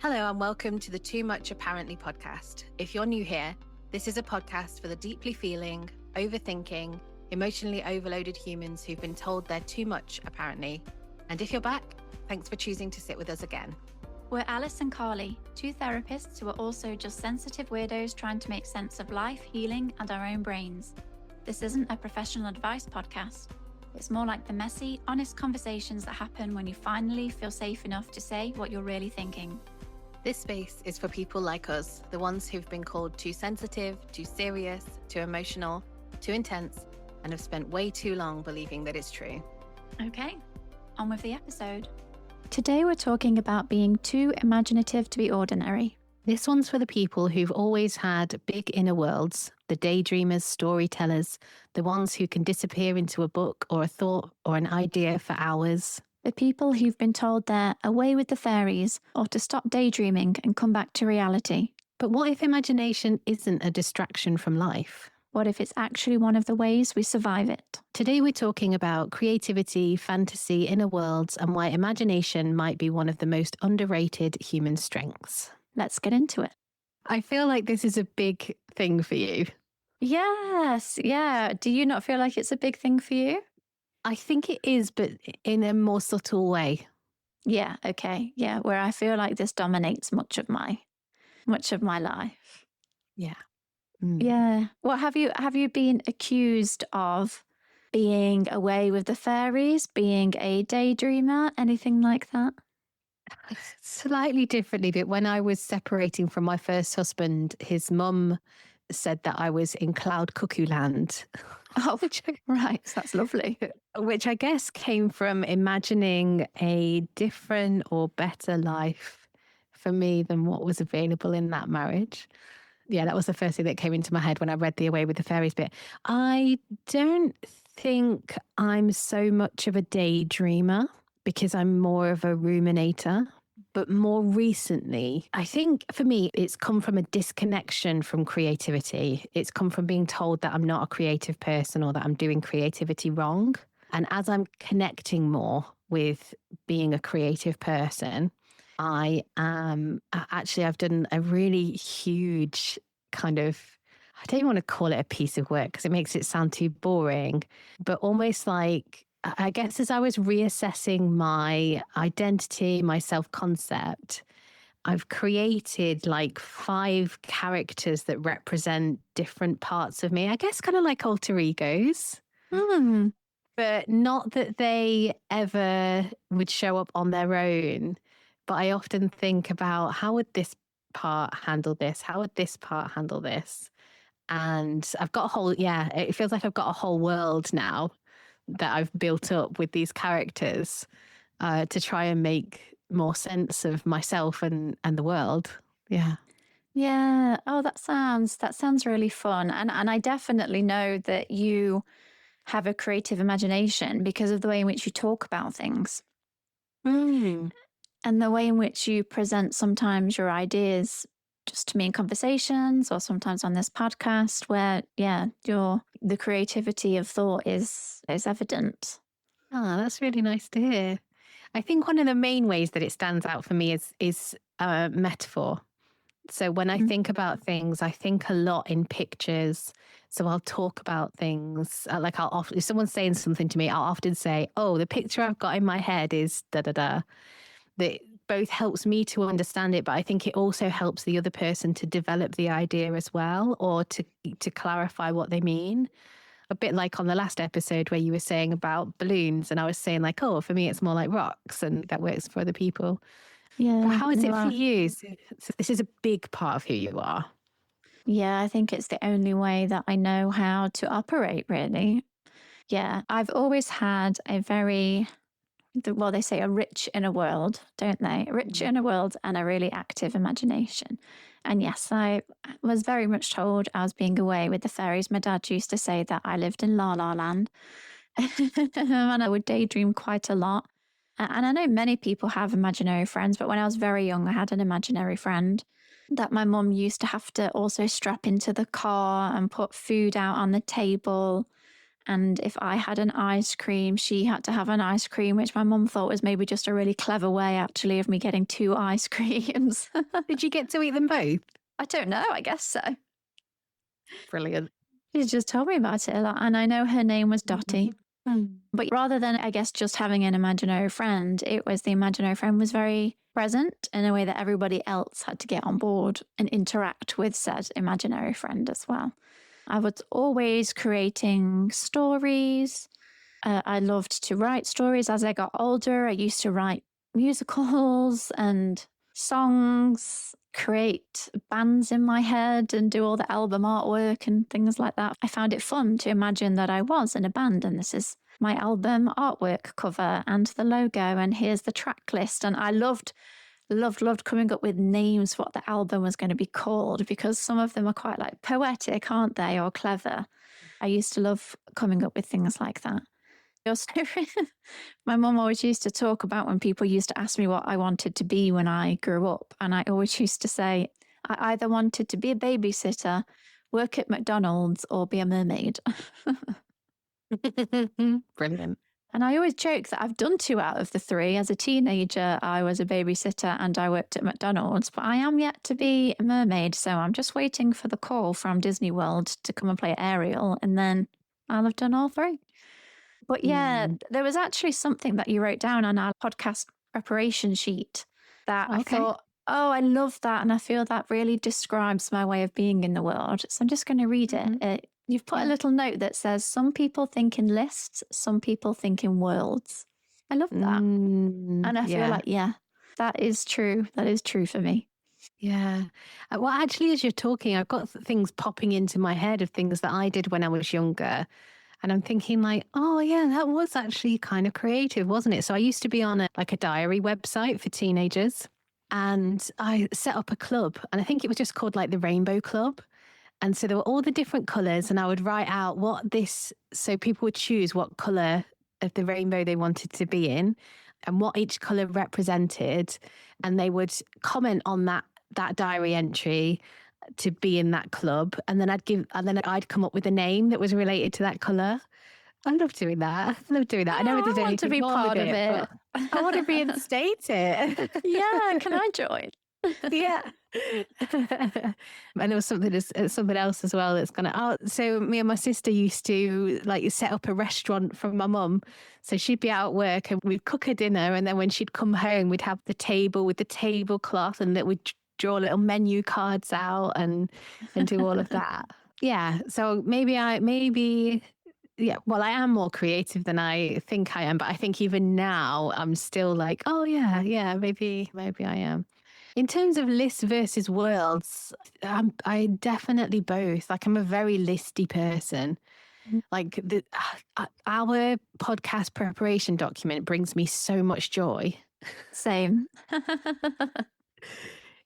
Hello and welcome to the Too Much Apparently podcast. If you're new here, this is a podcast for the deeply feeling, overthinking, emotionally overloaded humans who've been told they're too much apparently. And if you're back, thanks for choosing to sit with us again. We're Alice and Carly, two therapists who are also just sensitive weirdos trying to make sense of life, healing, and our own brains. This isn't a professional advice podcast. It's more like the messy, honest conversations that happen when you finally feel safe enough to say what you're really thinking. This space is for people like us, the ones who've been called too sensitive, too serious, too emotional, too intense, and have spent way too long believing that it's true. Okay, on with the episode. Today we're talking about being too imaginative to be ordinary. This one's for the people who've always had big inner worlds, the daydreamers, storytellers, the ones who can disappear into a book or a thought or an idea for hours. The people who've been told they're away with the fairies or to stop daydreaming and come back to reality. But what if imagination isn't a distraction from life? What if it's actually one of the ways we survive it? Today we're talking about creativity, fantasy, inner worlds, and why imagination might be one of the most underrated human strengths. Let's get into it. I feel like this is a big thing for you. Yes, yeah. Do you not feel like it's a big thing for you? I think it is, but in a more subtle way. Yeah, okay. Yeah, where I feel like this dominates much of my life. Yeah. Yeah. What have you been accused of? Being away with the fairies, being a daydreamer, anything like that? Slightly differently, but when I was separating from my first husband, his mum said that I was in cloud cuckoo land. Oh, right. That's lovely. Which I guess came from imagining a different or better life for me than what was available in that marriage. Yeah, that was the first thing that came into my head when I read the Away with the Fairies bit. I don't think I'm so much of a daydreamer because I'm more of a ruminator. But more recently, I think for me, it's come from a disconnection from creativity. It's come from being told that I'm not a creative person or that I'm doing creativity wrong. And as I'm connecting more with being a creative person, I've done a really huge kind of, I don't even want to call it a piece of work because it makes it sound too boring, but almost like, I guess as I was reassessing my identity, my self-concept, I've created like 5 characters that represent different parts of me. I guess kind of like alter egos. But not that they ever would show up on their own. But I often think about how would this part handle this? How would this part handle this? And I've got it feels like I've got a whole world now that I've built up with these characters to try and make more sense of myself and the world. Yeah. Yeah. Oh, that sounds really fun. And I definitely know that you have a creative imagination because of the way in which you talk about things. And the way in which you present sometimes your ideas just to me in conversations or sometimes on this podcast where, the creativity of thought is evident. Oh, that's really nice to hear. I think one of the main ways that it stands out for me is metaphor. So when I think about things, I think a lot in pictures. So I'll talk about things if someone's saying something to me, I'll often say, oh, the picture I've got in my head is da da da. That both helps me to understand it, but I think it also helps the other person to develop the idea as well, or to clarify what they mean. A bit like on the last episode where you were saying about balloons, and I was saying like, oh, for me it's more like rocks, and that works for other people. Yeah. But how is it for you? So this is a big part of who you are. Yeah, I think it's the only way that I know how to operate, really. Yeah, I've always had they say a rich inner world, don't they? A rich inner world and a really active imagination. And yes, I was very much told I was being away with the fairies. My dad used to say that I lived in La La Land and I would daydream quite a lot. And I know many people have imaginary friends, but when I was very young, I had an imaginary friend that my mum used to have to also strap into the car and put food out on the table And if I had an ice cream, she had to have an ice cream, which my mum thought was maybe just a really clever way, actually, of me getting 2 ice creams. Did you get to eat them both? I don't know. I guess so. Brilliant. She just told me about it a lot. And I know her name was Dottie. Mm. But rather than, I guess, just having an imaginary friend, it was the imaginary friend was very present in a way that everybody else had to get on board and interact with said imaginary friend as well. I was always creating stories. I loved to write stories as I got older. I used to write musicals and songs, create bands in my head, and do all the album artwork and things like that. I found it fun to imagine that I was in a band, and this is my album artwork cover and the logo, and here's the track list. And I loved coming up with names for what the album was going to be called, because some of them are quite like poetic, aren't they, or clever. I used to love coming up with things like that. Also, my mum always used to talk about when people used to ask me what I wanted to be when I grew up. And I always used to say, I either wanted to be a babysitter, work at McDonald's, or be a mermaid. Brilliant. And I always joke that I've done 2 out of the 3. As a teenager, I was a babysitter and I worked at McDonald's, but I am yet to be a mermaid. So I'm just waiting for the call from Disney World to come and play Ariel, and then I'll have done all 3. But yeah, there was actually something that you wrote down on our podcast preparation sheet that I Okay. thought, oh, I love that. And I feel that really describes my way of being in the world. So I'm just going to read it. You've put a Yeah. little note that says, some people think in lists, some people think in worlds. I love that. And I feel like, yeah, that is true. That is true for me. Yeah. Well, actually, as you're talking, I've got things popping into my head of things that I did when I was younger. And I'm thinking like, oh yeah, that was actually kind of creative, wasn't it? So I used to be on a diary website for teenagers, and I set up a club, and I think it was just called like the Rainbow Club. And so there were all the different colors, and I would write out so people would choose what color of the rainbow they wanted to be in and what each color represented. And they would comment on that diary entry to be in that club. And then I'd come up with a name that was related to that color. I love doing that. I love doing that. I never did I want to anything be wrong part with of it, it. but I want to reinstate it. Yeah, can I join? Yeah. And there was something else as well that's gonna. Oh, so me and my sister used to like set up a restaurant for my mum. So she'd be out at work and we'd cook her dinner, and then when she'd come home, we'd have the table with the tablecloth, and that we'd draw little menu cards out and do all of that. Yeah. So yeah, well, I am more creative than I think I am, but I think even now I'm still like, oh yeah, maybe I am. In terms of lists versus worlds, I definitely both. Like I'm a very listy person. Like our podcast preparation document brings me so much joy. Same.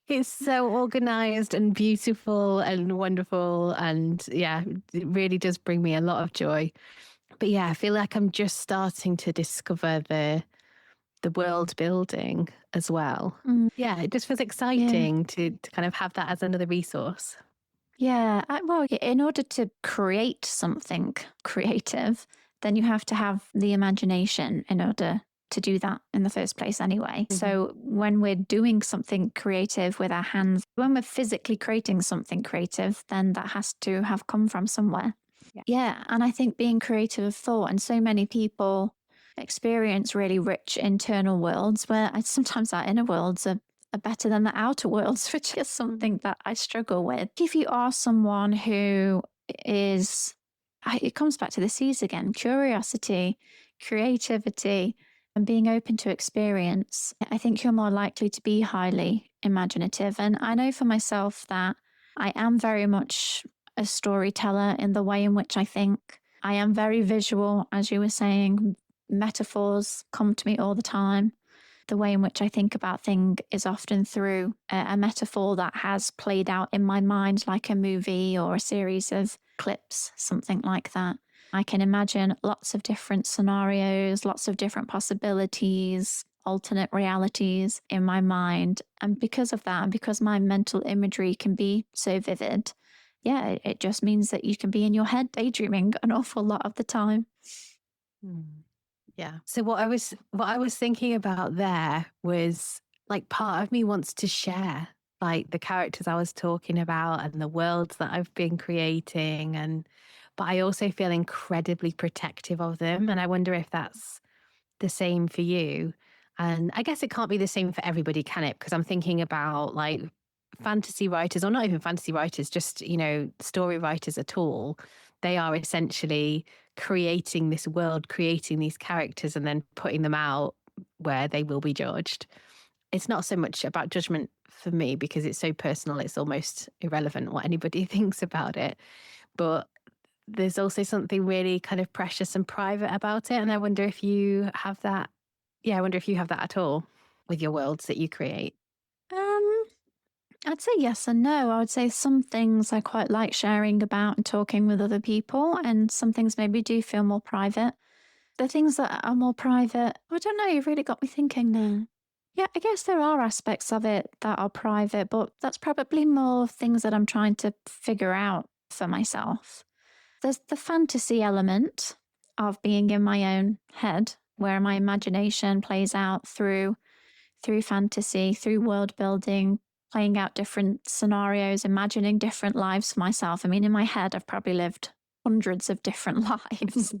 It's so organized and beautiful and wonderful, and yeah, it really does bring me a lot of joy. But yeah, I feel like I'm just starting to discover the world building as well. Yeah, it just feels Yeah. exciting to kind of have that as another resource. Yeah. Well, in order to create something creative, then you have to have the imagination in order to do that in the first place, anyway. So when we're doing something creative with our hands, when we're physically creating something creative, then that has to have come from somewhere. Yeah. And I think being creative of thought, and so many people experience really rich internal worlds where sometimes our inner worlds are better than the outer worlds, which is something that I struggle with. If you are someone who is, it comes back to the C's again, curiosity, creativity, and being open to experience, I think you're more likely to be highly imaginative. And I know for myself that I am very much a storyteller in the way in which I think. I am very visual, as you were saying. Metaphors come to me all the time. The way in which I think about things is often through a metaphor that has played out in my mind, like a movie or a series of clips, something like that. I can imagine lots of different scenarios, lots of different possibilities, alternate realities in my mind. And because of that, and because my mental imagery can be so vivid, yeah, it just means that you can be in your head daydreaming an awful lot of the time. Mm. Yeah. So what I was thinking about there was like part of me wants to share like the characters I was talking about and the worlds that I've been creating, and but I also feel incredibly protective of them, and I wonder if that's the same for you. And I guess it can't be the same for everybody, can it? Because I'm thinking about like fantasy writers, or not even fantasy writers, just, story writers at all. They are essentially creating this world, creating these characters, and then putting them out where they will be judged. It's not so much about judgment for me because it's so personal, it's almost irrelevant what anybody thinks about it. But there's also something really kind of precious and private about it. And I wonder if you have that. Yeah, I wonder if you have that at all with your worlds that you create. Um, I'd say yes and no. I would say some things I quite like sharing about and talking with other people, and some things maybe do feel more private. The things that are more private, I don't know, you've really got me thinking now. Yeah, I guess there are aspects of it that are private, but that's probably more things that I'm trying to figure out for myself. There's the fantasy element of being in my own head, where my imagination plays out through fantasy, through world building, playing out different scenarios, imagining different lives for myself. I mean, in my head, I've probably lived hundreds of different lives.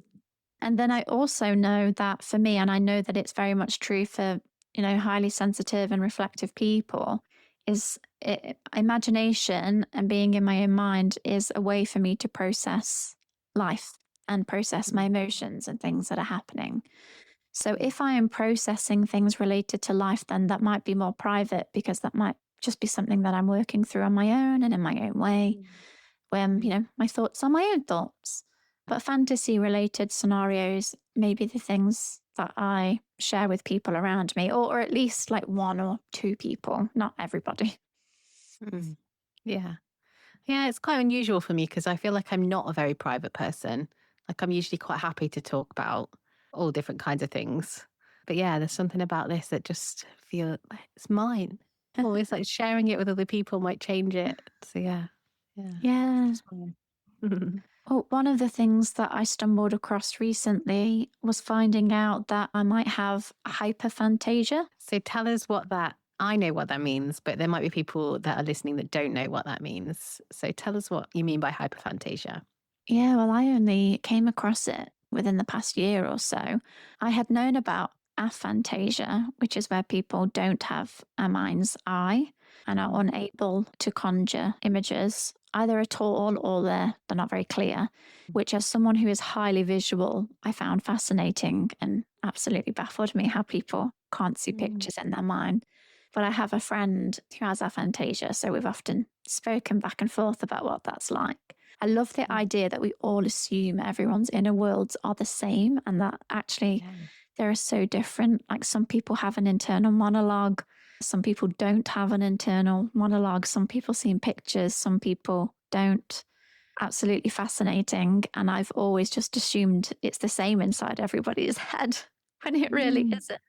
And then I also know that for me, and I know that it's very much true for, highly sensitive and reflective people, imagination and being in my own mind is a way for me to process life and process my emotions and things that are happening. So Yeah. if I am processing things related to life, then that might be more private because that might just be something that I'm working through on my own and in my own way, when, Mm. my thoughts are my own thoughts. But fantasy related scenarios may be the things that I share with people around me, or at least like one or two people, not everybody. Mm. Yeah. Yeah, it's quite unusual for me because I feel like I'm not a very private person. Like I'm usually quite happy to talk about all different kinds of things. But yeah, there's something about this that just feel like it's mine. Always like sharing it with other people might change it. So yeah. Yeah. It's Yeah. just mine. Well, one of the things that I stumbled across recently was finding out that I might have hyperphantasia. So tell us what that, I know what that means, but there might be people that are listening that don't know what that means. So tell us what you mean by hyperphantasia. Yeah, well, I only came across it within the past year or so. I had known about aphantasia, which is where people don't have a mind's eye and are Mm. unable to conjure images either at all or they're not very clear, which as someone who is highly visual, I found fascinating and absolutely baffled me how people can't see Mm. pictures in their mind. But I have a friend who has aphantasia, so we've often spoken back and forth about what that's like. I love the Mm. idea that we all assume everyone's inner worlds are the same and that actually Yeah. they're so different. Like some people have an internal monologue, some people don't have an internal monologue, some people see in pictures, some people don't. Absolutely fascinating. And I've always just assumed it's the same inside everybody's head when it really Mm. isn't.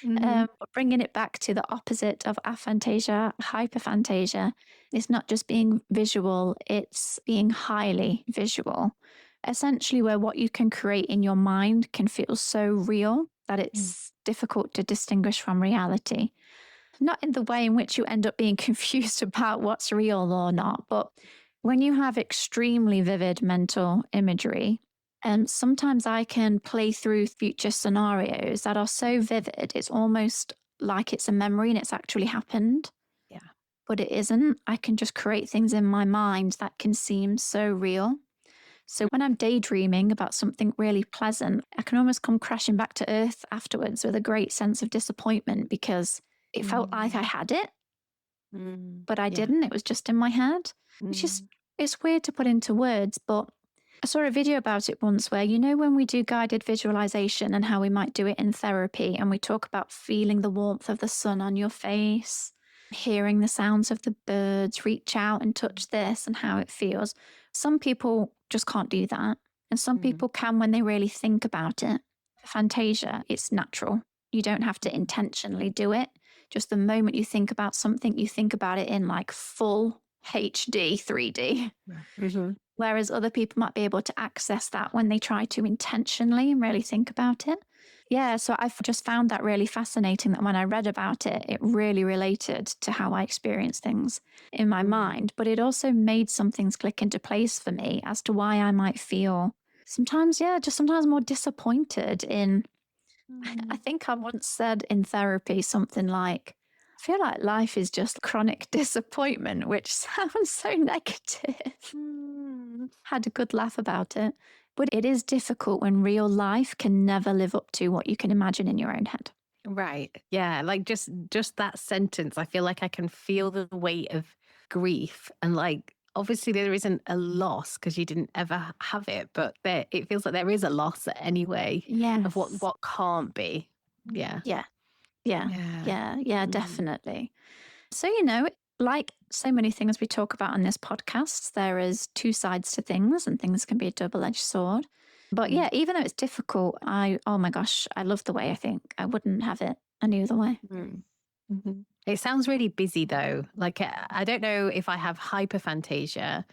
Mhm. But bringing it back to the opposite of aphantasia, hyperphantasia, is not just being visual, it's being highly visual. Essentially, where what you can create in your mind can feel so real that Mm. it's difficult to distinguish from reality. Not in the way in which you end up being confused about what's real or not, but when you have extremely vivid mental imagery, and sometimes I can play through future scenarios that are so vivid, it's almost like it's a memory and it's actually happened, Yeah. but it isn't. I can just create things in my mind that can seem so real. So when I'm daydreaming about something really pleasant, I can almost come crashing back to earth afterwards with a great sense of disappointment because it felt like I Mm. had it, Mm. but I Yeah. didn't. It was just in my head. It's just, Mm. it's weird to put into words, but I saw a video about it once where, when we do guided visualization and how we might do it in therapy, and we talk about feeling the warmth of the sun on your face, hearing the sounds of the birds, reach out and touch this and how it feels. Some people just can't do that. And some Mhm. people can when they really think about it. For Fantasia, it's natural. You don't have to Mhm. intentionally do it. Just the moment you think about something, you think about it in like full HD 3D. Mhm. Whereas other people might be able to access that when they try to intentionally and really think about it. Yeah, so I've just found that really fascinating that when I read about it, it really related to how I experience things in my Mm. mind. But it also made some things click into place for me as to why I might feel sometimes, yeah, just sometimes more disappointed in. I Mm. think I once said in therapy something like, I feel like life is just chronic disappointment, which sounds so negative. Mm. Had a good laugh about it. But it is difficult when real life can never live up to what you can imagine in your own head. Right. Yeah, like just that sentence, I feel like I can feel the weight of grief and like obviously there isn't a loss because you didn't ever have it, but there it feels like there is a loss anyway of Yes. what can't be. Yeah. Yeah. Yeah. Yeah. Yeah. Yeah. Mm. Definitely. So, like so many things we talk about on this podcast, there is two sides to things and things can be a double edged sword. But Mm. yeah, even though it's difficult, oh my gosh, I love the way I think. I wouldn't have it any other way. Mm. Mhm. It sounds really busy though. Like I don't know if I have hyperphantasia.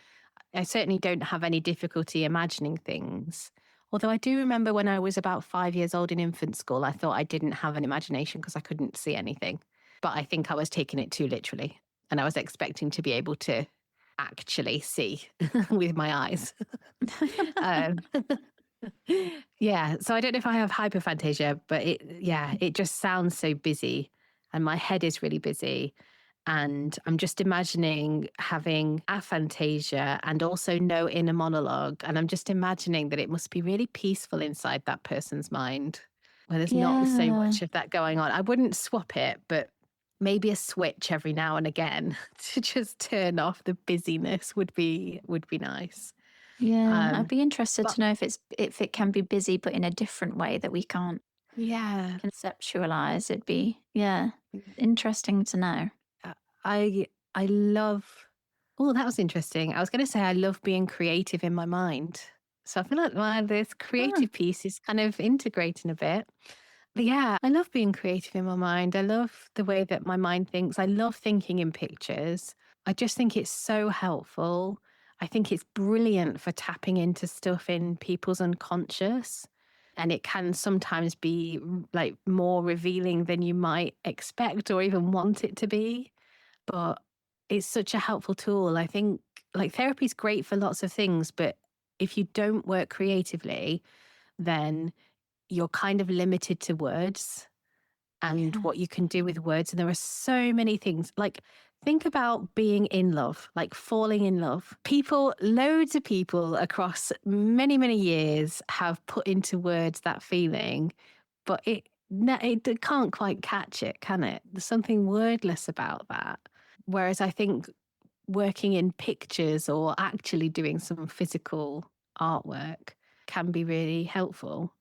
I certainly don't have any difficulty imagining things. Although I do remember when I was about 5 years old in infant school, I thought I didn't have an imagination because I couldn't see anything. But I think I was taking it too literally. And I was expecting to be able to actually see with my eyes. um, yeah. So I don't know if I have hyperphantasia, but it just sounds so busy. And my head is really busy. And I'm just imagining having aphantasia and also no inner monologue. And I'm just imagining that it must be really peaceful inside that person's mind where there's not so Yeah. much of that going on. I wouldn't swap it, but maybe a switch every now and again to just turn off the busyness would be nice. Yeah. I'd Um, be interested but to know if it can be busy but in a different way that we can't yeah, conceptualize. It'd be, yeah, interesting to know. Uh, I love oh, that was interesting. I was gonna say I love being creative in my mind. So I feel like this Ah, creative piece is kind of integrating a bit. But yeah, I love being creative in my mind. I love the way that my mind thinks. I love thinking in pictures. I just think it's so helpful. I think it's brilliant for tapping into stuff in people's unconscious. And it can sometimes be like more revealing than you might expect or even want it to be. But it's such a helpful tool. I think like therapy is great for lots of things, but if you don't work creatively, then you're kind of limited to words and yeah. what you can do with words. And there are so many things. Like, think about being in love, like falling in love. Loads of people across many, many years have put into words that feeling, but it can't quite catch it, can it? There's something wordless about that. Whereas I think working in pictures or actually doing some physical artwork can be really helpful.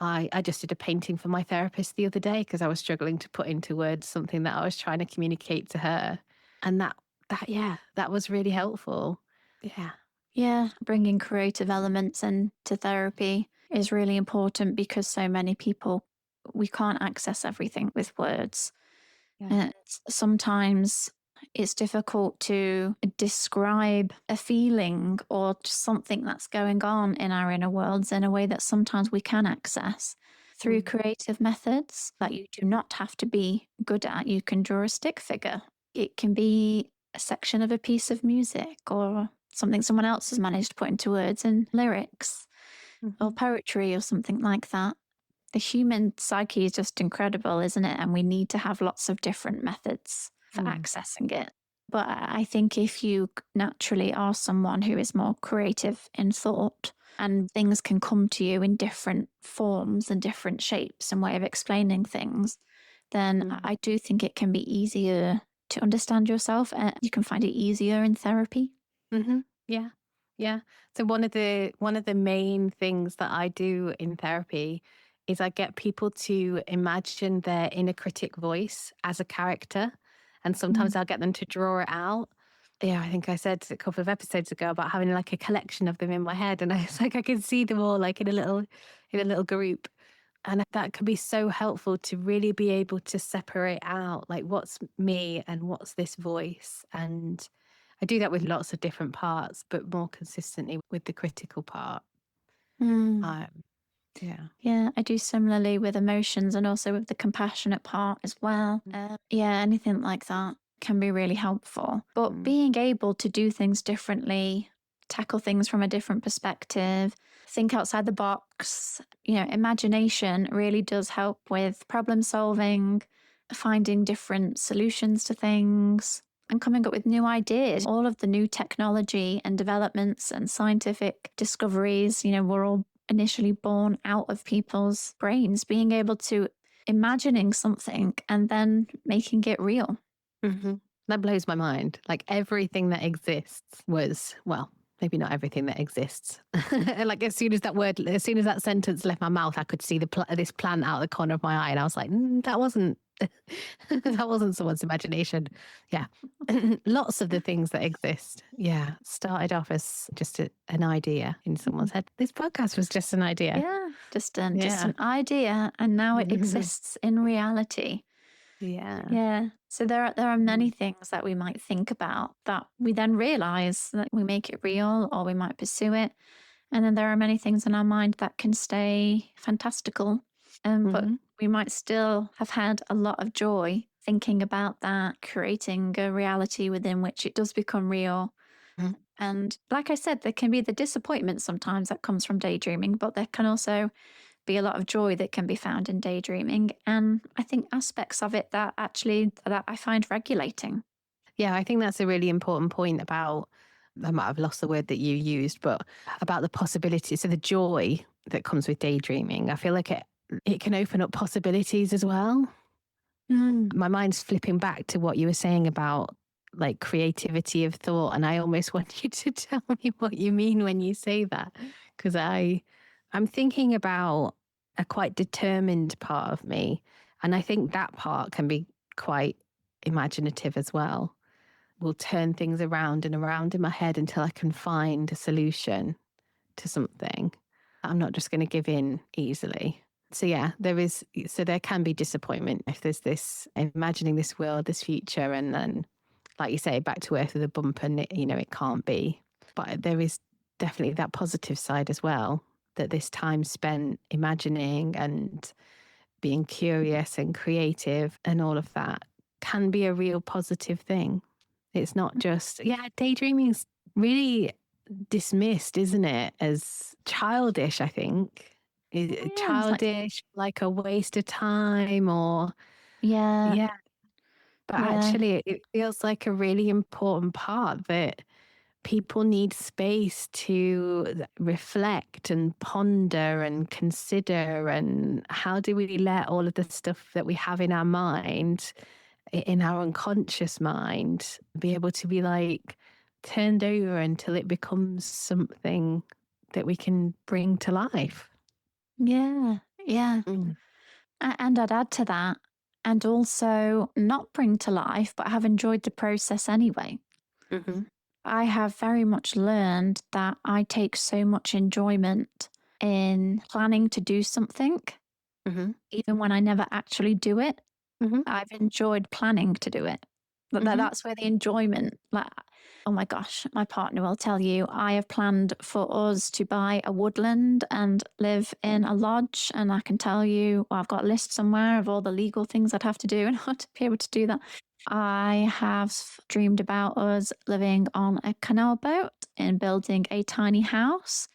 I just did a painting for my therapist the other day because I was struggling to put into words something that I was trying to communicate to her. And yeah, that was really helpful. Yeah. Yeah. Bringing creative elements into therapy is really important because so many people, we can't access everything with words. Yeah. And sometimes it's difficult to describe a feeling or just something that's going on in our inner worlds in a way that sometimes we can access through Mm. creative methods that you do not have to be good at. You can draw a stick figure, it can be a section of a piece of music or something someone else has managed to put into words and lyrics or Mhm. poetry or something like that. The human psyche is just incredible, isn't it? And we need to have lots of different methods for Mm. accessing it. But I think if you naturally are someone who is more creative in thought and things can come to you in different forms and different shapes and way of explaining things, then Mm. I do think it can be easier to understand yourself and you can find it easier in therapy. Mhm. Yeah. Yeah. So one of the main things that I do in therapy is I get people to imagine their inner critic voice as a character. And sometimes Mm. I'll get them to draw it out. Yeah, I think I said a couple of episodes ago about having like a collection of them in my head. And it's like I can see them all like in a little group. And that can be so helpful to really be able to separate out like what's me and what's this voice. And I do that with lots of different parts, but more consistently with the critical part. Mm. Um, yeah. Yeah, I do similarly with emotions and also with the compassionate part as well. Yeah, anything like that can be really helpful. But Mm-hmm. being able to do things differently, tackle things from a different perspective, think outside the box, imagination really does help with problem solving, finding different solutions to things. And coming up with new ideas. All of the new technology and developments and scientific discoveries, were all initially born out of people's brains, being able to imagining something and then making it real. Mm-hmm. That blows my mind. Like everything that exists was, well, maybe not everything that exists. Like as soon as that sentence left my mouth, I could see this plant out of the corner of my eye, and I was like, that wasn't, that wasn't someone's imagination. Yeah, lots of the things that exist, yeah, started off as just an idea in someone's head. This podcast was just an idea. Yeah, just Yeah, an idea, and now it exists in reality. yeah. Yeah. So there are many things that we might think about that we then realize that we make it real or we might pursue it. And then there are many things in our mind that can stay fantastical. But Mm-hmm. we might still have had a lot of joy thinking about that, creating a reality within which it does become real. And like I said, there can be the disappointment sometimes that comes from daydreaming, but there can also be a lot of joy that can be found in daydreaming. And I think aspects of it that I find regulating. Yeah, I think that's a really important point about, I might have lost the word that you used, but about the possibility. So the joy that comes with daydreaming, I feel like it can open up possibilities as well. Mm. My mind's flipping back to what you were saying about like creativity of thought. And I almost want you to tell me what you mean when you say that. Because I'm thinking about a quite determined part of me. And I think that part can be quite imaginative as well. Will turn things around and around in my head until I can find a solution to something. I'm not just going to give in easily. So yeah, there can be disappointment if there's this imagining this world, this future, and then, like you say, back to earth with a bump, and it can't be. But there is definitely that positive side as well. That this time spent imagining and being curious and creative and all of that can be a real positive thing. It's not just, daydreaming's really dismissed, isn't it, as childish, I think. Yeah, it's like, Childish, like a waste of time, or, yeah, yeah. But yeah, actually, it feels like a really important part that people need space to reflect and ponder and consider. And how do we let all of the stuff that we have in our mind, in our unconscious mind, be able to be like turned over until it becomes something that we can bring to life? yeah, yeah. Mm. And I'd add to that, and also not bring to life, but have enjoyed the process anyway. Mm-hmm. I have very much learned that I take so much enjoyment in planning to do something, Mm-hmm. even when I never actually do it. Mm-hmm. I've enjoyed planning to do it. But Mm-hmm. that's where the enjoyment, like, oh my gosh, my partner will tell you, I have planned for us to buy a woodland and live in a lodge. And I can tell you, well, I've got a list somewhere of all the legal things I'd have to do in order to be able to do that. I have dreamed about us living on a canal boat and building a tiny house,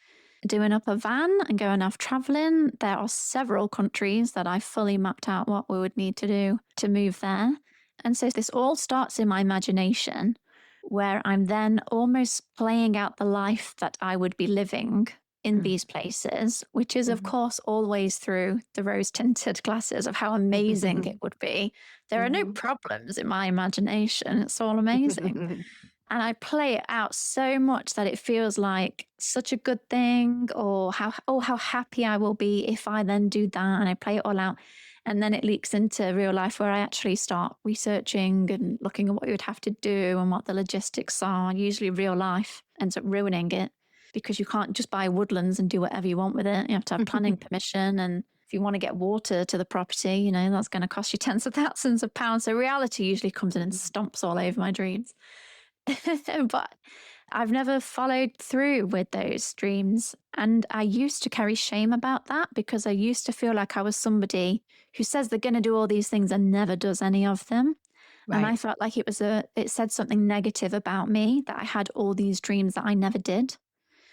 doing up a van and going off traveling. There are several countries that I fully mapped out what we would need to do to move there. And so this all starts in my imagination, where I'm then almost playing out the life that I would be living in these places, which is, of course, always through the rose tinted glasses of how amazing it would be. There are no Mm-hmm. problems in my imagination. It's all amazing. And I play it out so much that it feels like such a good thing, or how happy I will be if I then do that. And I play it all out. And then it leaks into real life where I actually start researching and looking at what you would have to do and what the logistics are. And usually real life ends up ruining it because you can't just buy woodlands and do whatever you want with it. You have to have planning permission. And if you want to get water to the property, that's going to cost you tens of thousands of pounds. So reality usually comes in and stomps all over my dreams. But I've never followed through with those dreams. And I used to carry shame about that because I used to feel like I was somebody who says they're going to do all these things and never does any of them. And I Right. felt like it said something negative about me that I had all these dreams that I never did.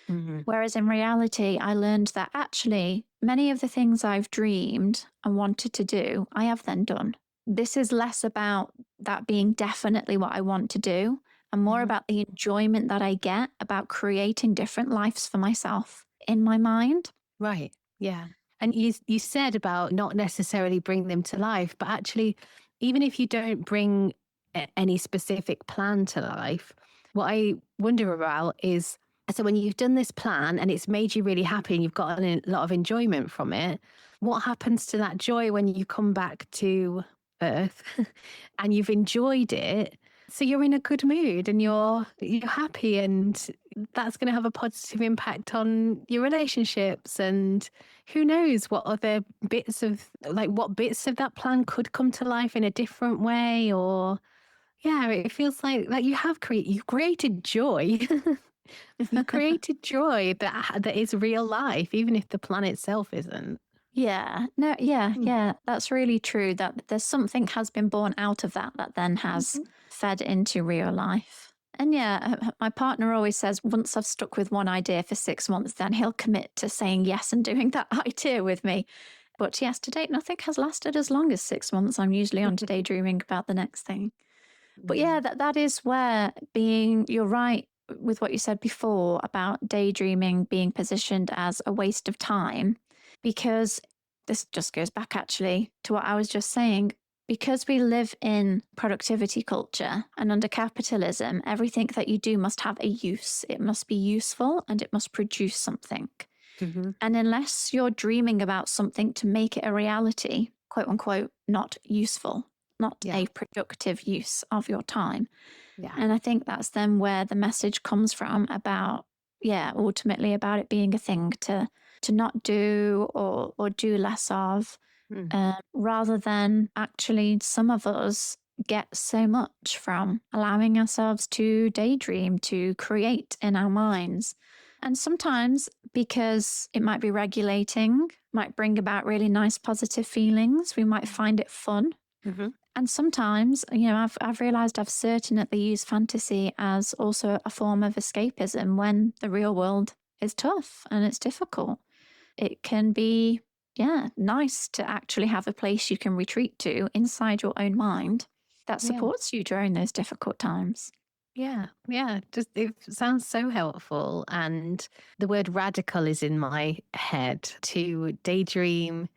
Hmm. Whereas in reality, I learned that actually many of the things I've dreamed and wanted to do, I have then done. This is less about that being definitely what I want to do and more Hmm. about the enjoyment that I get about creating different lives for myself in my mind. Right. Yeah. And you said about not necessarily bring them to life, but actually, even if you don't bring any specific plan to life, what I wonder about is, so when you've done this plan and it's made you really happy and you've gotten a lot of enjoyment from it, what happens to that joy when you come back to Earth and you've enjoyed it? So you're in a good mood and you're happy, and that's going to have a positive impact on your relationships, and who knows what other bits of, like, what bits of that plan could come to life in a different way. Or yeah, it feels like you've created joy. You created joy that is real life, even if the plan itself isn't. Yeah, no, yeah, Mm. yeah, that's really true. That there's something has been born out of that that then has Mhm. fed into real life. And yeah, my partner always says once I've stuck with one idea for 6 months, then he'll commit to saying yes and doing that idea with me. But yes, to date, nothing has lasted as long as 6 months. I'm usually on to daydreaming about the next thing. But yeah, Mm. that is where you're right with what you said before about daydreaming being positioned as a waste of time, because this just goes back actually to what I was just saying. Because we live in productivity culture and under capitalism, everything that you do must have a use. It must be useful and it must produce something. Mhm. And unless you're dreaming about something to make it a reality, quote unquote, not useful, not Yeah. a productive use of your time. Yeah. And I think that's then where the message comes from about, yeah, ultimately about it being a thing to not do or do less of, Mm. rather than actually some of us get so much from allowing ourselves to daydream, to create in our minds. And sometimes because it might be regulating, might bring about really nice positive feelings, we might find it fun. Mhm. And sometimes, I've realized I've certainly used fantasy as also a form of escapism when the real world is tough and it's difficult. It can be, yeah, nice to actually have a place you can retreat to inside your own mind that Yeah. supports you during those difficult times. Yeah, yeah. Just it sounds so helpful. And the word radical is in my head. To daydream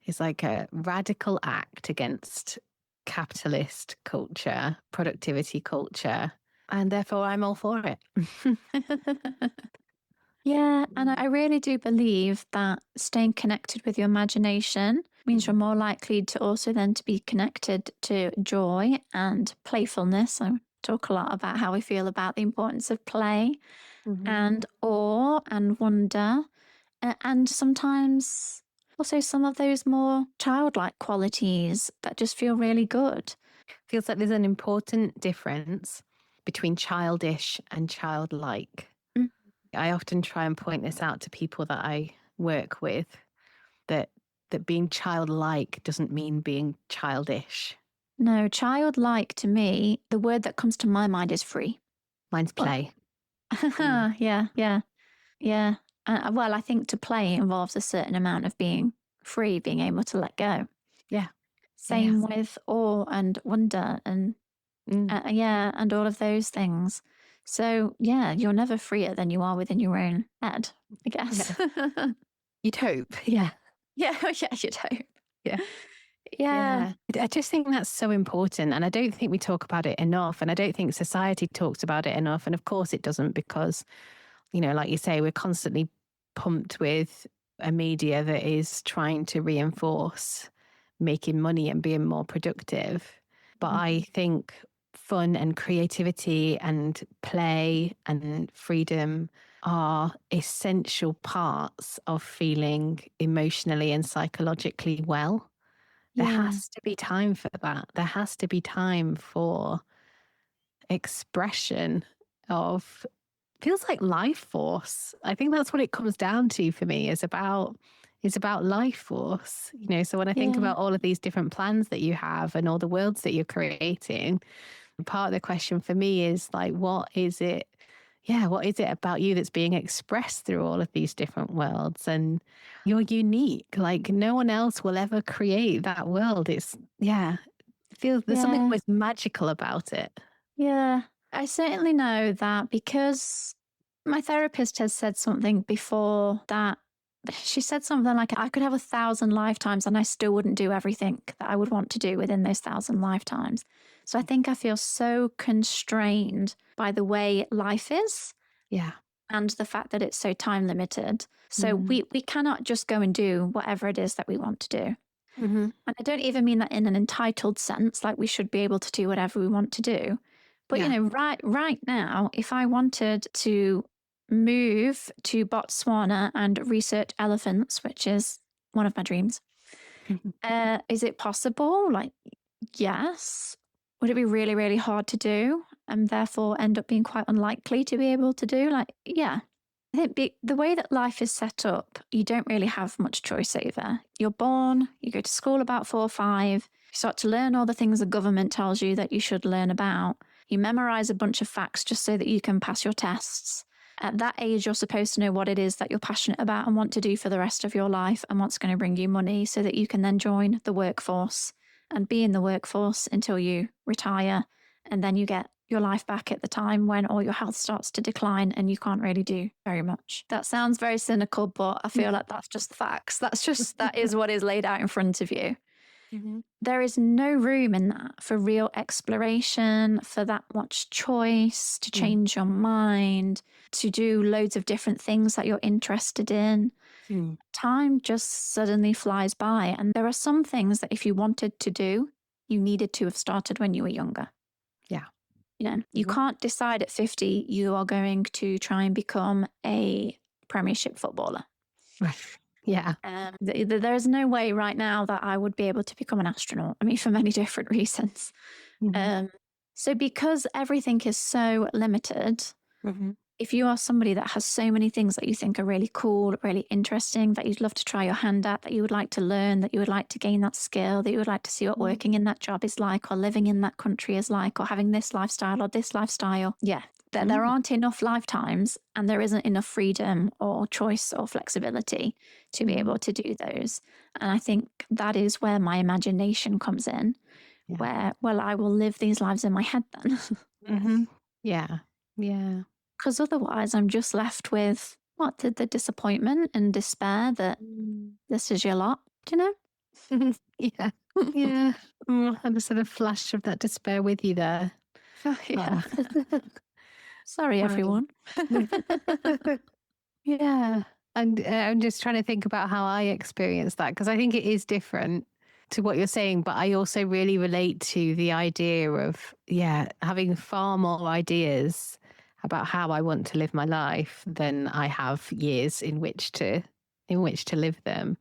is like a radical act against capitalist culture, productivity culture. And therefore, I'm all for it. Yeah, and I Mm. really do believe that staying connected with your imagination means you're more likely to also then to be connected to joy and playfulness. I talk a lot about how we feel about the importance of play Mhm. and awe and wonder, and sometimes also some of those more childlike qualities that just feel really good. Feels like there's an important difference between childish and childlike. Mm. I often try and point this out to people that I work with, that being childlike doesn't mean being childish. No, childlike to me, the word that comes to my mind is free. Mine's Well, play. Mm. yeah, yeah. Yeah. Well, I think to play involves a certain amount of being free, being able to let go. Yeah. Yeah. Same with awe and wonder and Mm. yeah, and all of those things. So, yeah, you're never freer than you are within your own head, I Yeah. guess. You'd hope. Yeah. Yeah, yeah, you'd hope. Yeah. Yeah. Yeah. I just think that's so important. And I don't think we talk about it enough. And I don't think society talks about it enough. And of course it doesn't, because, like you say, we're constantly pumped with a media that is trying to reinforce making money and being more productive. But I Mhm. think fun and creativity and play and freedom are essential parts of feeling emotionally and psychologically well. There Yeah. has to be time for that. There has to be time for expression of feels like life force. I think that's what it comes down to for me is about life force. So when I think Yeah. about all of these different plans that you have and all the worlds that you're creating, part of the question for me is like, what is it? Yeah, what is it about you that's being expressed through all of these different worlds? And you're unique. Like no one else will ever create that world. Feels there's something Yeah. almost magical about it. Yeah. I certainly know that because my therapist has said something before that she said something like, I could have 1,000 lifetimes and I still wouldn't do everything that I would want to do within those 1,000 lifetimes. So I think I feel so constrained by the way life is Yeah. and the fact that it's so time limited. So Mm-hmm. we cannot just go and do whatever it is that we want to do. Mm-hmm. And I don't even mean that in an entitled sense, like we should be able to do whatever we want to do. But Yeah. right now, if I wanted to move to Botswana and research elephants, which is one of my dreams, is it possible? Like, yes. Would it be really, really hard to do and therefore end up being quite unlikely to be able to do? Like, yeah. I think the way that life is set up, you don't really have much choice over. You're born, you go to school about 4 or 5, you start to learn all the things the government tells you that you should learn about. You memorize a bunch of facts just so that you can pass your tests. At that age, you're supposed to know what it is that you're passionate about and want to do for the rest of your life and what's going to bring you money so that you can then join the workforce and be in the workforce until you retire. And then you get your life back at the time when all your health starts to decline and you can't really do very much. That sounds very cynical, but I feel like that's just the facts. That is what is laid out in front of you. Mhm. There is no room in that for real exploration, for that much choice, to Mm. change your mind, to do loads of different things that you're interested in. Mm. Time just suddenly flies by. And there are some things that if you wanted to do, you needed to have started when you were younger. Yeah. You Mhm. can't decide at 50 you are going to try and become a Premiership footballer. Right. Yeah. There is no way right now that I would be able to become an astronaut. I mean, for many different reasons. Mhm. Um, so, because everything is so limited, Mhm. if you are somebody that has so many things that you think are really cool, really interesting, that you'd love to try your hand at, that you would like to learn, that you would like to gain that skill, that you would like to see what Mhm. working in that job is like, or living in that country is like, or having this lifestyle or this lifestyle. Yeah, there Mm. aren't enough lifetimes and there isn't enough freedom or choice or flexibility to be able Mhm. to do those. And I think that is where my imagination comes in, Yeah. where, well, I will live these lives in my head then. Mhm. Yeah. Yeah. Because otherwise, I'm just left with what the disappointment and despair that Mm. this is your lot, do you Yeah. know? Yeah. I just had a flash of that despair with you there. Oh, yeah. Oh. Sorry, Right. everyone. Yeah. And I'm just trying to think about how I experience that because I think it is different to what you're saying, but I also really relate to the idea of, yeah, having far more ideas about how I want to live my life than I have years in which to live them.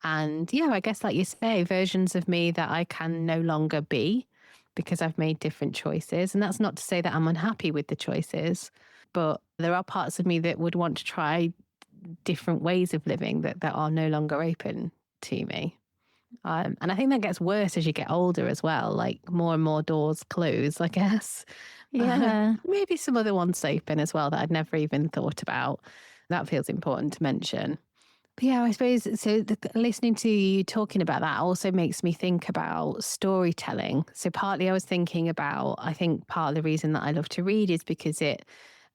And yeah, I guess like you say, versions of me that I can no longer be because I've made different choices. And that's not to say that I'm unhappy with the choices, but there are parts of me that would want to try different ways of living that are no longer open to me. And I think that gets worse as you get older as well. Like more and more doors close, I guess. Yeah. Maybe some other ones open as well that I'd never even thought about. That feels important to mention. But yeah, I suppose so. Listening to you talking about that also makes me think about storytelling. So partly I was thinking about, I think part of the reason that I love to read is because it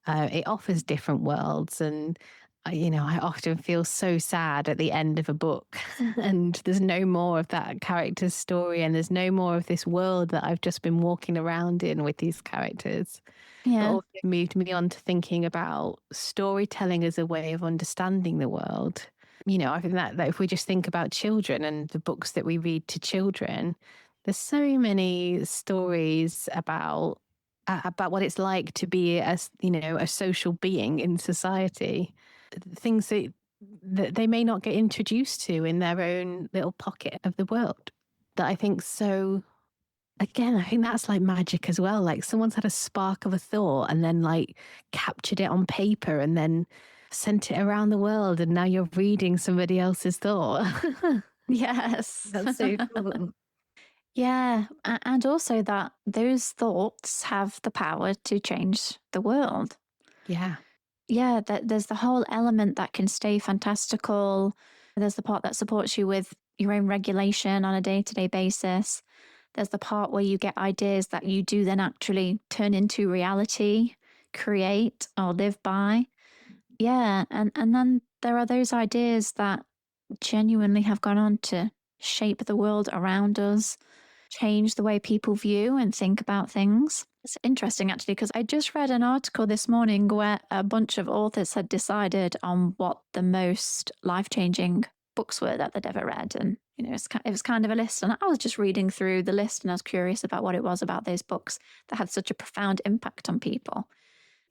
offers different worlds, and I often feel so sad at the end of a book, and there's no more of that character's story, and there's no more of this world that I've just been walking around in with these characters. But Yeah. also moved me on to thinking about storytelling as a way of understanding the world. I think that if we just think about children and the books that we read to children, there's so many stories about what it's like to be a social being in society, things that they may not get introduced to in their own little pocket of the world that I think so again, I think that's like magic as well. Like someone's had a spark of a thought and then like captured it on paper and then sent it around the world. And now you're reading somebody else's thought. Yes. That's so cool. Yeah. And also that those thoughts have the power to change the world. Yeah. Yeah, there's the whole element that can stay fantastical. There's the part that supports you with your own regulation on a day to day basis. There's the part where you get ideas that you do then actually turn into reality, create, or live by. Yeah. And then there are those ideas that genuinely have gone on to shape the world around us, change the way people view and think about things. It's interesting actually, because I just read an article this morning where a bunch of authors had decided on what the most life changing books were that they'd ever read. And, it was kind of a list. And I was just reading through the list and I was curious about what it was about those books that had such a profound impact on people.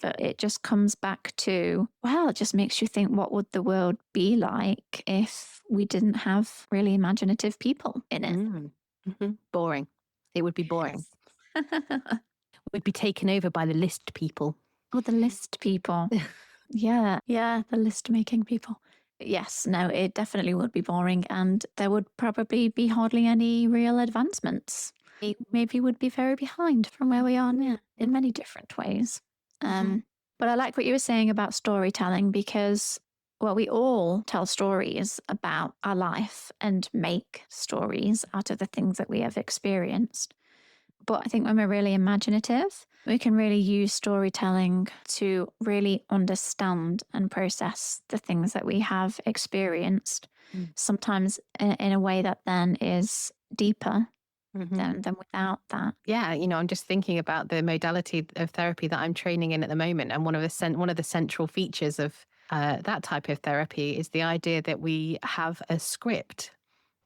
But it just comes back to, well, it just makes you think, what would the world be like if we didn't have really imaginative people in it? Mm. Boring. It would be boring. Yes. We'd be taken over by the list people. Oh, the list people. Yeah, yeah, the list making people. Yes, no, it definitely would be boring, and there would probably be hardly any real advancements. Maybe would be very behind from where we are now in many different ways. Mhm. Um, but I like what you were saying about storytelling because, well, we all tell stories about our life and make stories out of the things that we have experienced. But I think when we're really imaginative, we can really use storytelling to really understand and process the things that we have experienced, Mm. sometimes in a way that then is deeper Mhm. than without that. Yeah, I'm just thinking about the modality of therapy that I'm training in at the moment, and one of the central features of that type of therapy is the idea that we have a script,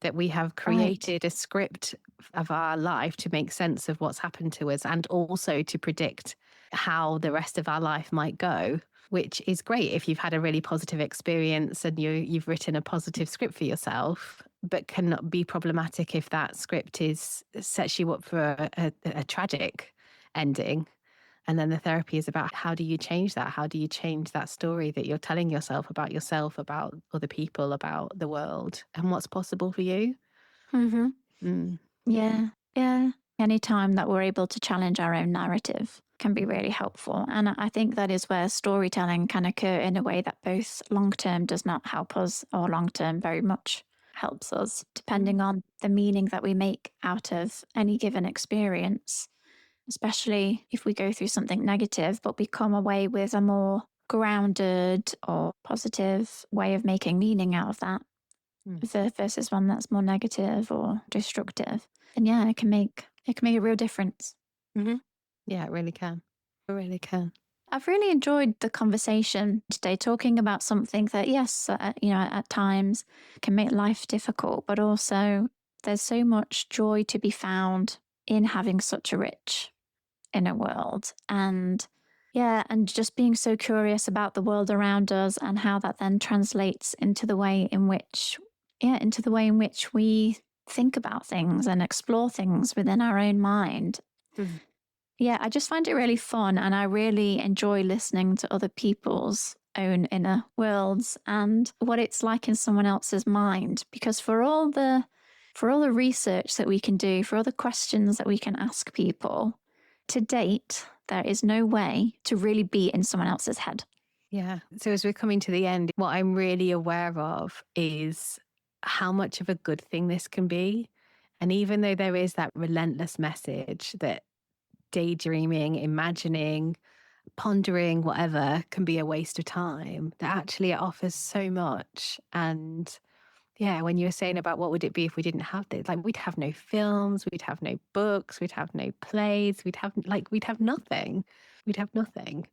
that we have Right. created a script of our life to make sense of what's happened to us, and also to predict how the rest of our life might go. Which is great if you've had a really positive experience and you've written a positive script for yourself, but can be problematic if that script is sets you up for a tragic ending. And then the therapy is about, how do you change that? How do you change that story that you're telling yourself, about other people, about the world, and what's possible for you? Hmm. Mm. Yeah. Yeah. Anytime that we're able to challenge our own narrative can be Mhm. really helpful. And I think that is where storytelling can occur in a way that both long term does not help us or long term very much helps us, depending Mm. on the meaning that we make out of any given experience, especially if we go through something negative, but we come away with a more grounded or positive way of making meaning out of that Mm. versus one that's more negative or destructive. And yeah, it can make a real difference. Mhm. Yeah, it really can. It really can. I've really enjoyed the conversation today, talking about something that, yes, at times can make life difficult, but also there's so much joy to be found in having such a rich inner world. And yeah, and just being so curious about the world around us and how that then translates into the way in which, yeah, into the way in which we think about things and explore things within our own mind. Mhm. Yeah, I just find it really fun and I really enjoy listening to other people's own inner worlds and what it's like in someone else's mind because for all the research that we can do, for all the questions that we can ask people, to date there is no way to really be in someone else's head. Yeah. So as we're coming to the end, what I'm really aware of is how much of a good thing this can be. And even though there is that relentless message that daydreaming, imagining, pondering, whatever can be a waste of time, that actually it offers so much. And yeah, when you were saying about what would it be if we didn't have this, like we'd have no films, we'd have no books, we'd have no plays, we'd have nothing. We'd have nothing.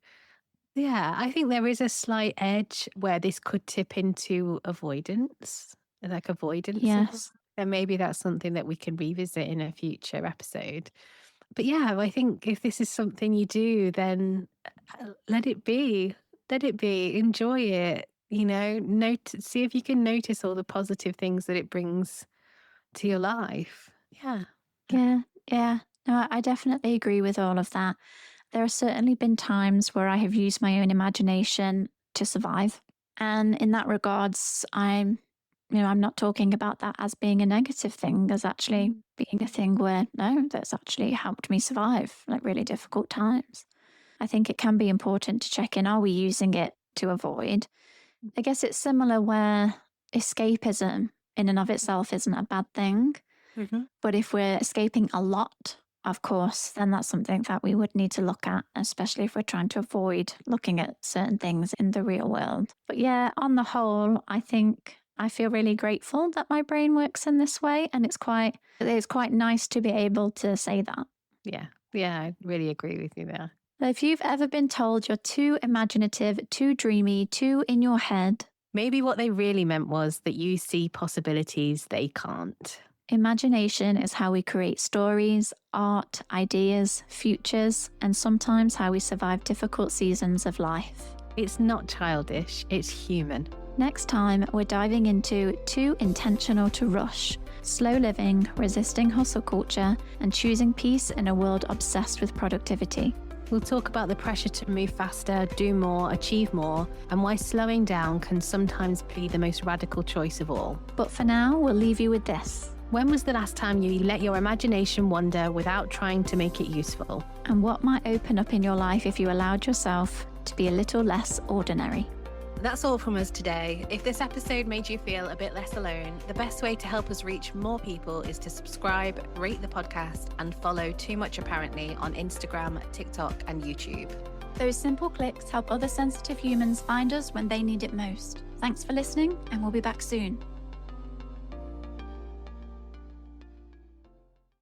Yeah, I think there is a slight edge where this could tip into avoidance, like avoidance of, Yes. and maybe that's something that we can revisit in a future episode. But yeah, I think if this is something you do, then let it be. Let it be. Enjoy it. See if you can notice all the positive things that it brings to your life. Yeah. Yeah. Yeah. No, I definitely agree with all of that. There have certainly been times where I have used my own imagination to survive. And in that regards, I'm not talking about that as being a negative thing, as actually Mm. being a thing where, no, that's actually helped me survive like really difficult times. I think it can be important to check in, are we using it to avoid? I guess it's similar where escapism in and of itself isn't a bad thing. Mhm. But if we're escaping a lot, of course, then that's something that we would need to look at, especially if we're trying to avoid looking at certain things in the real world. But yeah, on the whole, I think I feel really grateful that my brain works in this way. And it's quite nice to be able to say that. Yeah. Yeah, I really agree with you there. If you've ever been told you're too imaginative, too dreamy, too in your head, Maybe what they really meant was that you see possibilities they can't. imagination is how we create stories, art, ideas, futures, and sometimes how we survive difficult seasons of life. It's not childish, it's human. Next time, we're diving into Too Intentional to Rush, slow living, resisting hustle culture, and choosing peace in a world obsessed with productivity. We'll talk about the pressure to move faster, do more, achieve more, and why slowing down can sometimes be the most radical choice of all. But for now, we'll leave you with this. When was the last time you let your imagination wander without trying to make it useful? And what might open up in your life if you allowed yourself to be a little less ordinary? That's all from us today. If this episode made you feel a bit less alone, the best way to help us reach more people is to subscribe, rate the podcast, and follow Too Much Apparently on Instagram, TikTok, and YouTube. Those simple clicks help other sensitive humans find us when they need it most. Thanks for listening, and we'll be back soon.